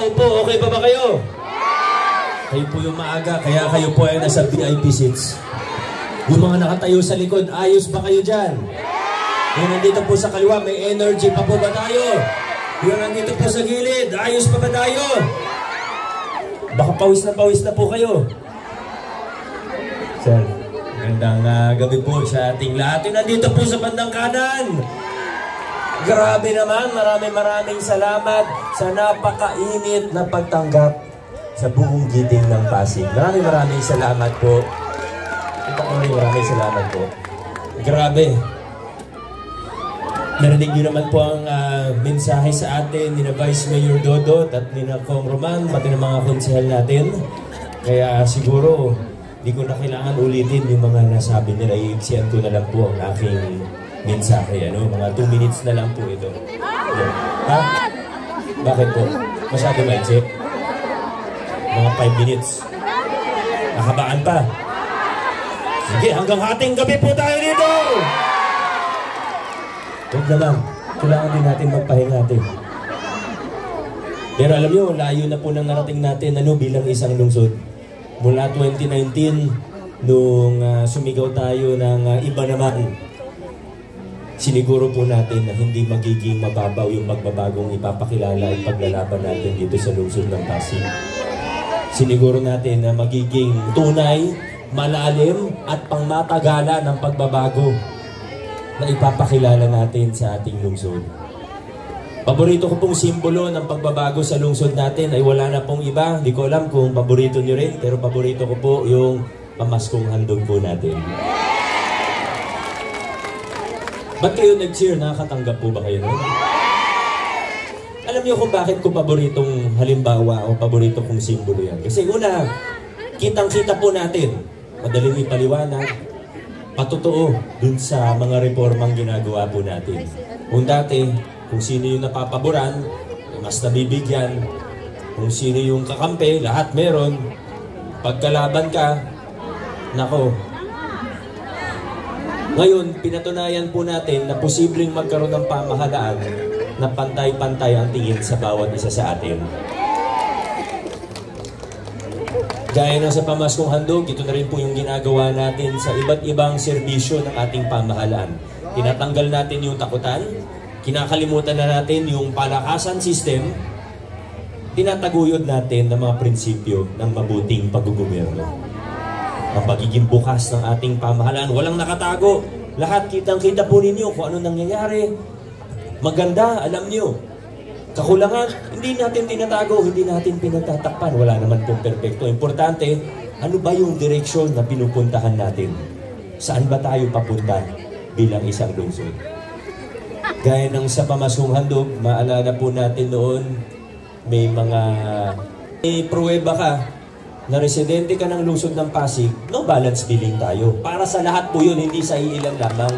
nakaupo. Okay pa ba kayo? Kayo po yung maaga, kaya kayo po ay nasa VIP seats. Yung mga nakatayo sa likod, ayos ba kayo dyan? Yung nandito po sa kaliwa, may energy pa po ba tayo? Yung nandito po sa gilid, ayos pa ba tayo? Baka pawis na po kayo. Sir, magandang gabi po sa ating lahat. Yung nandito po sa bandang kanan. Grabe naman, maraming salamat sa napakainit na pagtanggap sa buong giting ng Pasig. Maraming salamat po. Maraming salamat po. Grabe. Narinig nyo naman po ang mensahe sa atin ni na Vice Mayor Dodot at ni na Kong Roman, pati ng mga konsehal natin. Kaya siguro, di ko na kailangan ulitin yung mga nasabi nila. Iiksiyan ko na lang po ang aking mensahe. Mga 2 minutes na lang po ito. Ha? Bakit po? Masyado mindset? Mga 5 minutes. Nakabaan pa. Sige, hanggang hating gabi po tayo dito! Huwag naman. Kailangan din natin magpahinga natin. Pero alam nyo, layo na po nang narating natin bilang isang lungsod. Mula 2019, nung sumigaw tayo ng iba naman, siniguro po natin na hindi magiging mababaw yung pagbabagong ipapakilala at paglalaban natin dito sa lungsod ng Pasig. Siniguro natin na magiging tunay, malalim at pangmatagalan ng pagbabago na ipapakilala natin sa ating lungsod. Paborito ko pong simbolo ng pagbabago sa lungsod natin ay wala na pong iba. Hindi ko alam kung paborito nyo rin, pero paborito ko po yung pamaskong handog po natin. Ba't kayo nag-cheer? Nakakatanggap po ba kayo nun? Alam niyo kung bakit ko paboritong halimbawa o paborito kong simbolo yan? Kasi una, kitang-kita po natin, madaling ipaliwanag, patotoo dun sa mga reformang ginagawa po natin. Kung dati, kung sino yung napapaboran, mas nabibigyan. Kung sino yung kakampi, lahat meron. Pagkalaban ka, nako. Ngayon, pinatunayan po natin na posibleng magkaroon ng pamahalaan na pantay-pantay ang tingin sa bawat isa sa atin. Gaya ng sa pamaskong handog, ito na rin po yung ginagawa natin sa iba't ibang serbisyo ng ating pamahalaan. Tinatanggal natin yung takutan, kinakalimutan na natin yung palakasan system, tinataguyod natin ng mga prinsipyo ng mabuting paggugobyerno. Ang pagiging bukas ng ating pamahalaan, walang nakatago. Lahat kitang-kita po ninyo kung ano nangyayari. Maganda, alam nyo. Kakulangan, hindi natin tinatago, hindi natin pinatatakpan. Wala naman pong perfecto. Importante, ano ba yung direksyon na pinupuntahan natin? Saan ba tayo papunta bilang isang lungsod? Gaya ng sa pamaskong handog, maalala po natin noon, may pruweba ka na residente ka ng lungsod ng Pasig, no balance billing tayo. Para sa lahat po yun, hindi sa iilan lamang.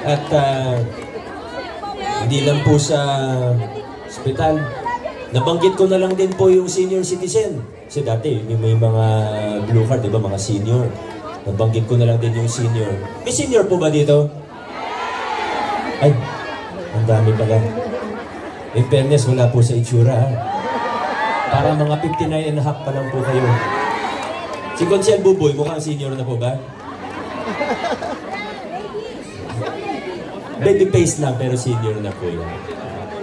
At hindi lang po sa ospital. Nabanggit ko na lang din po yung senior citizen. Kasi dati, may mga blue card, di ba, mga senior. Nabanggit ko na lang din yung senior. May senior po ba dito? Ay, ang dami pala. In fairness, wala po sa itsura. Para mga 59 and a half pa lang po kayo. Si Consiel Buboy, mukhang senior na po ba? Baby face lang, pero senior na po yan.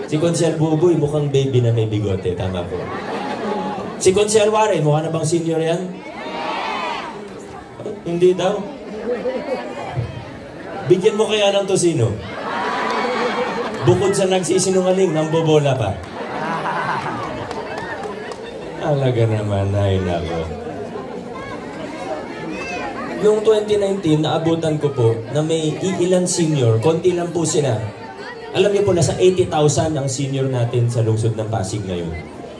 Si Consiel Buboy, mukhang baby na may bigote. Tama po. Si Consiel Warren, mukha na bang senior yan? Hindi daw. Bigyan mo kaya ng tosino. Bukod sa nagsisinungaling, nang bobola pa. Alaga naman, ay nako. Yung 2019, naabutan ko po na may iilan senior, konti lang po sila. Alam niyo po, nasa 80,000 ang senior natin sa lungsod ng Pasig ngayon.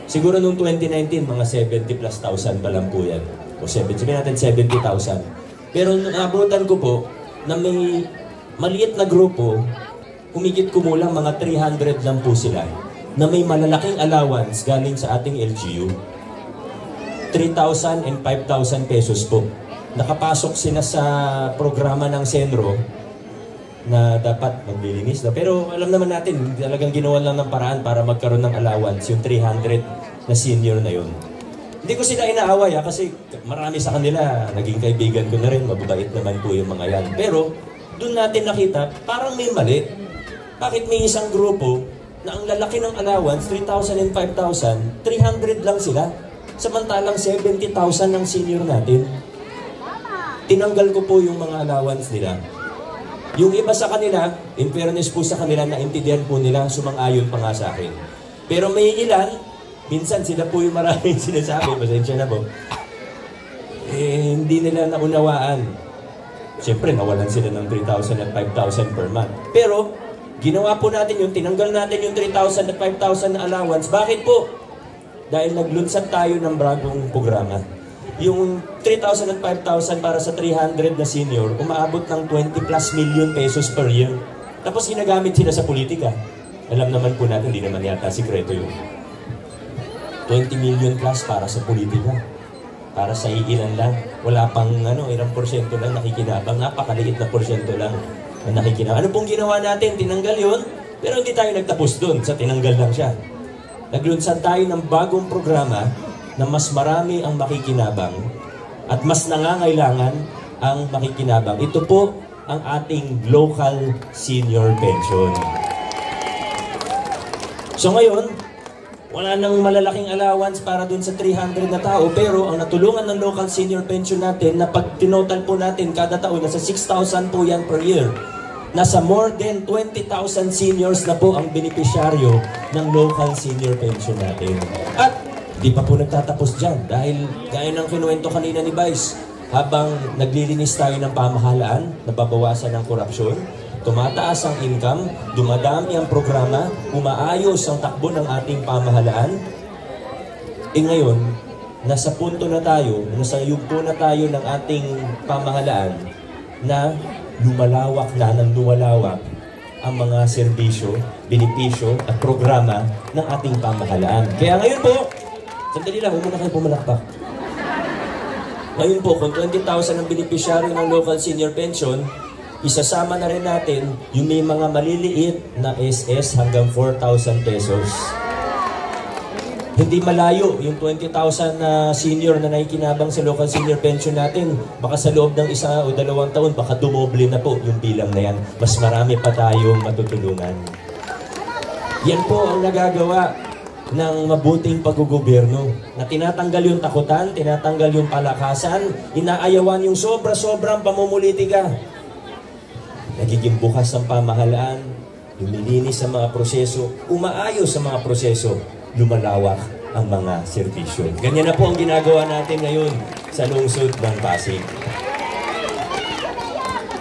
Siguro nung 2019, mga 70 plus thousand pa lang po yan. O sabihin natin 70,000. Pero naabutan ko po na may maliit na grupo, humigit kumulang mga 300 lang po sila, na may malalaking allowance galing sa ating LGU. 3,000 and 5,000 pesos po. Nakapasok sila sa programa ng Senro na dapat maglilinis na. Pero alam naman natin, talagang ginawa lang ng paraan para magkaroon ng allowance, yung 300 na senior na yun. Hindi ko sila inaaway kasi marami sa kanila, naging kaibigan ko na rin, mababait naman po yung mga yan. Pero doon natin nakita, parang may mali. Bakit may isang grupo na ang lalaki ng allowance, 3,000 and 5,000, 300 lang sila. Samantalang 70,000 ng senior natin. Tinanggal ko po yung mga allowance nila. Yung iba sa kanila, in fairness po sa kanila, naintindihan po nila, sumang-ayon pa nga sa akin. Pero may ilan, minsan sila po yung maraming sinasabi, pasensya na po, hindi nila naunawaan. Siyempre, nawalan sila ng 3,000 at 5,000 per month. Pero, ginawa po natin yung, tinanggal natin yung 3,000 at 5,000 na allowance. Bakit po? Dahil naglunsad tayo ng bagong programa. Yung 3,000 at 5,000 para sa 300 na senior, umaabot ng 20 plus million pesos per year. Tapos ginagamit sila sa politika. Alam naman po natin, hindi naman yata sikreto yun. 20 million plus para sa politika. Para sa iilan lang. Wala pang ilang porsyento lang nakikinabang. Napakaliit na porsyento lang na nakikinabang. Ano pong ginawa natin? Tinanggal yun. Pero hindi tayo nagtapos dun. Sa tinanggal lang siya. Naglunsad tayo ng bagong programa na mas marami ang makikinabang at mas nangangailangan ang makikinabang. Ito po ang ating local senior pension. So ngayon, wala nang malalaking allowance para dun sa 300 na tao, pero ang natulungan ng local senior pension natin, na pag tinotal po natin kada taon, nasa 6,000 po yan per year. Nasa more than 20,000 seniors na po ang benepisyaryo ng local senior pension natin. At di pa po nagtatapos dyan dahil gaya ng kinuwento kanina ni Vice, habang naglilinis tayo ng pamahalaan, nababawasan ng korupsyon, tumataas ang income, dumadami ang programa, umaayos ang takbo ng ating pamahalaan. Ngayon, nasa punto na tayo, nasa yugto na tayo ng ating pamahalaan na lumalawak na ng lumalawak ang mga serbisyo, benepisyo at programa ng ating pamahalaan. Kaya ngayon po, sandali lang, huwag muna kayo pumalakpak. Ngayon po, kung 20,000 ang benepisyaryo ng local senior pension, isasama na rin natin yung may mga maliliit na SS hanggang 4,000 pesos. Hindi malayo yung 20,000 na senior na nakikinabang sa local senior pension natin. Baka sa loob ng 1 o 2 taon, baka dumoble na po yung bilang na yan. Mas marami pa tayong matutulungan. Yan po ang nagagawa ng mabuting paggugobyerno. Na tinatanggal yung takutan, tinatanggal yung palakasan, inaayawan yung sobra-sobrang pamumulitika. Nagiging bukas ang pamahalaan, lumilinis ang mga proseso, umaayos ang mga proseso, lumalawak ang mga serbisyo. Ganyan na po ang ginagawa natin ngayon sa lungsod ng Pasig.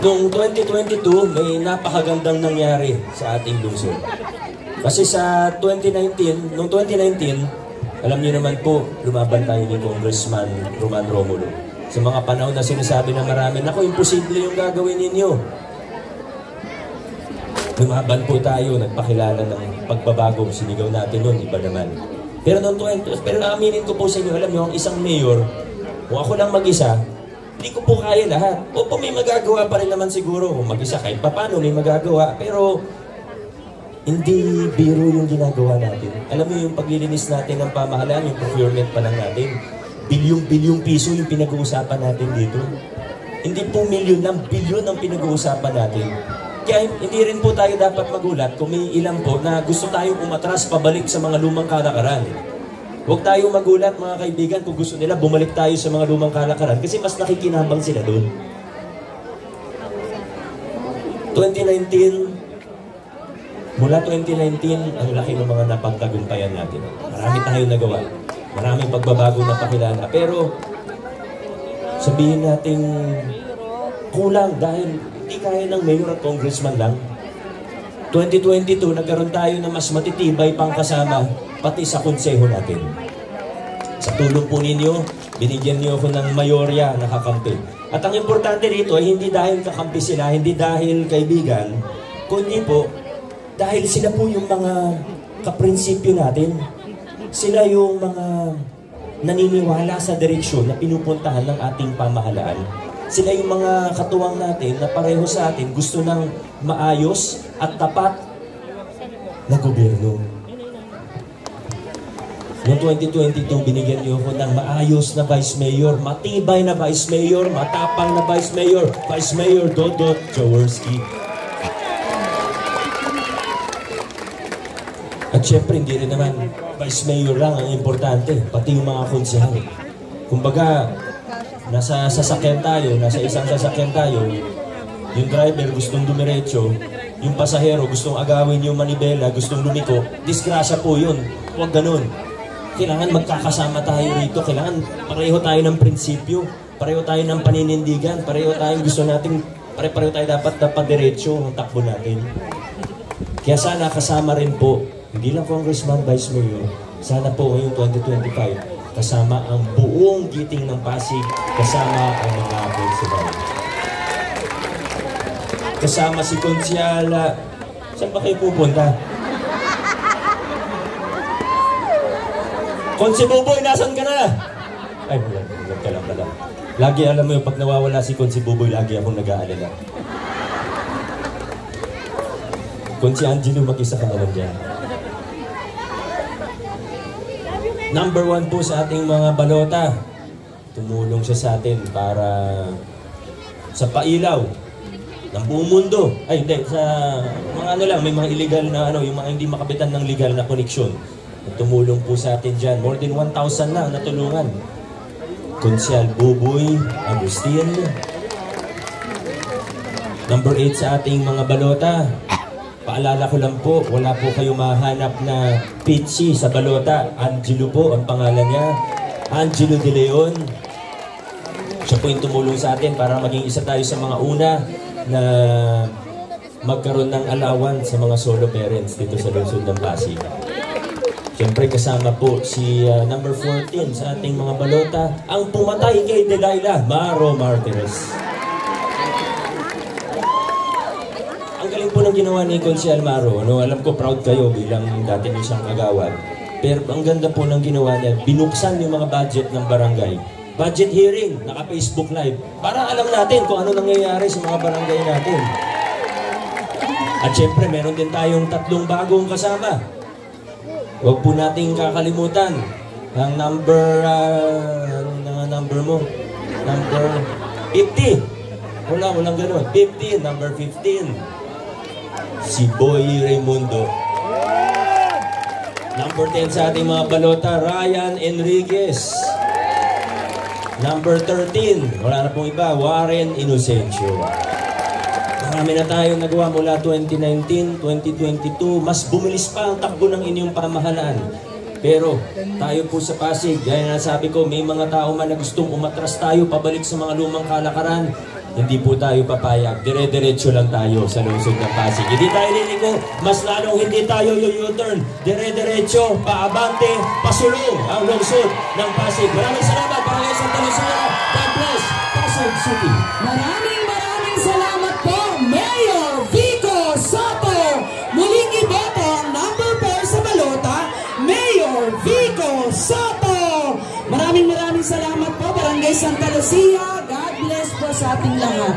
Noong 2022, may napakagandang nangyari sa ating lungsod. Kasi sa 2019, noong 2019, alam niyo naman po, lumaban tayo ni Congressman Roman Romulo. Sa mga panahon na sinasabi ng marami, naku, imposible yung gagawin ninyo. Lumaban po tayo, nagpakilala ng pagbabagong sinigaw natin noon, iba naman. Pero aminin ko po sa inyo, alam niyo, ang isang mayor, kung ako lang mag-isa, hindi ko po kaya lahat. Opo, may magagawa pa rin naman siguro. Kung mag-isa, kahit papano may magagawa. Pero, hindi biro yung ginagawa natin. Alam niyo, yung paglilinis natin ng pamahalaan, yung procurement pa lang natin, bilyong-bilyong piso yung pinag-uusapan natin dito. Hindi po milyon ng bilyon ang pinag-uusapan natin. Kaya hindi rin po tayo dapat magulat kung may ilan po na gusto tayong umatras pabalik sa mga lumang kalakaran. Huwag tayong magulat mga kaibigan kung gusto nila bumalik tayo sa mga lumang kalakaran kasi mas nakikinabang sila doon. 2019, mula 2019, ang laki ng mga napagtagumpayan natin. Marami tayong nagawa. Maraming pagbabago na pakilala. Pero sabihin natin kulang dahil hindi kaya ng mayor at congressman lang. 2022, nagkaroon tayo na mas matitibay pang kasama pati sa konseho natin. Sa tulong po ninyo, binigyan niyo ako ng mayorya na kakampi. At ang importante dito ay hindi dahil kakampi sila, hindi dahil kaibigan, kundi po dahil sila po yung mga kaprinsipyo natin. Sila yung mga naniniwala sa direksyon na pinupuntahan ng ating pamahalaan. Sila yung mga katuwang natin na pareho sa atin gusto ng maayos at tapat na gobyerno. Noong 2022, binigyan niyo ako ng maayos na Vice Mayor, matibay na Vice Mayor, matapang na Vice Mayor, Vice Mayor Dodot Jaworski. At syempre, hindi rin naman Vice Mayor lang ang importante, pati yung mga konsehal. Kumbaga, nasa sasakyan tayo, nasa isang sasakyan tayo, yung driver gustong dumiretso, yung pasahero gustong agawin yung manibela, gustong lumiko, disgrasya po yun. Huwag ganun. Kailangan magkakasama tayo rito, kailangan pareho tayo ng prinsipyo, pareho tayo ng paninindigan, pareho tayo gusto natin, pareho tayo dapat diretso ang takbo natin. Kaya sana kasama rin po, hindi lang Congressman, Vice Mayor, sana po ngayong 2025, kasama ang buong giting ng Pasig, kasama ang mga municipal. Kasama si Konsyala. Saan ba kayo pupunta? Konsi Buboy, nasan ka na? Ay, huwag ka lang pala. Lagi alam mo yung pag nawawala si Konsi Buboy, lagi akong nag-aalala. Konsi Angelo, mag-isa ka na lang dyan. Number 1 po sa ating mga balota. Tumulong siya sa atin para sa pailaw ng buong mundo. Ay, hindi. Sa mga ano lang, may mga illegal na ano, yung mga hindi makabitan ng legal na koneksyon. Tumulong po sa atin dyan. More than 1,000 na natulungan. Konsyal Buboy Agustin. Number 8 sa ating mga balota. Paalala ko lang po, wala po kayo mahanap na Pichi sa balota. Angelo po ang pangalan niya. Angelo De Leon. Siya po yung tumulong sa atin para maging isa tayo sa mga una na magkaroon ng allowance sa mga solo parents dito sa lungsod ng Pasig. Siyempre kasama po si number 14 sa ating mga balota, ang pumatay kay Delilah, Maro Martires. Ang galing po ng ginawa ni Konsyal Maro. No? Alam ko proud kayo bilang dati niyo siyang agawad. Pero ang ganda po ng ginawa niya, binuksan yung mga budget ng barangay. Budget hearing, naka-Facebook Live, para alam natin kung ano nangyayari sa mga barangay natin. At syempre, meron din tayong 3 bagong kasama. Huwag po nating kakalimutan ang number, number mo? Number 50. Walang ganun. 15, number 15. Si Boy Raimundo. Number 10 sa ating mga balota, Ryan Enriquez. Number 13, wala na pong iba, Warren Inocencio. Marami na tayong nagawa mula 2019, 2022. Mas bumilis pa ang takbo ng inyong pamahalaan. Pero tayo po sa Pasig, gaya na sabi ko, may mga tao man na gustong umatras tayo pabalik sa mga lumang kalakaran. Hindi po tayo papayag. Dire-diretso lang tayo sa lungsod ng Pasig. Hindi tayo liliko, mas lalong hindi tayo U-turn. Dire-diretso, paabante, pasulong ang lungsod ng Pasig. Maraming salamat, Barangay Santa Lucia. God bless, Pasig City. Maraming salamat po, Mayor Vico Soto. Muling iboto ang number 4 sa balota, Mayor Vico Soto. Maraming salamat po, Barangay Santa Lucia. God bless po sa ating lahat.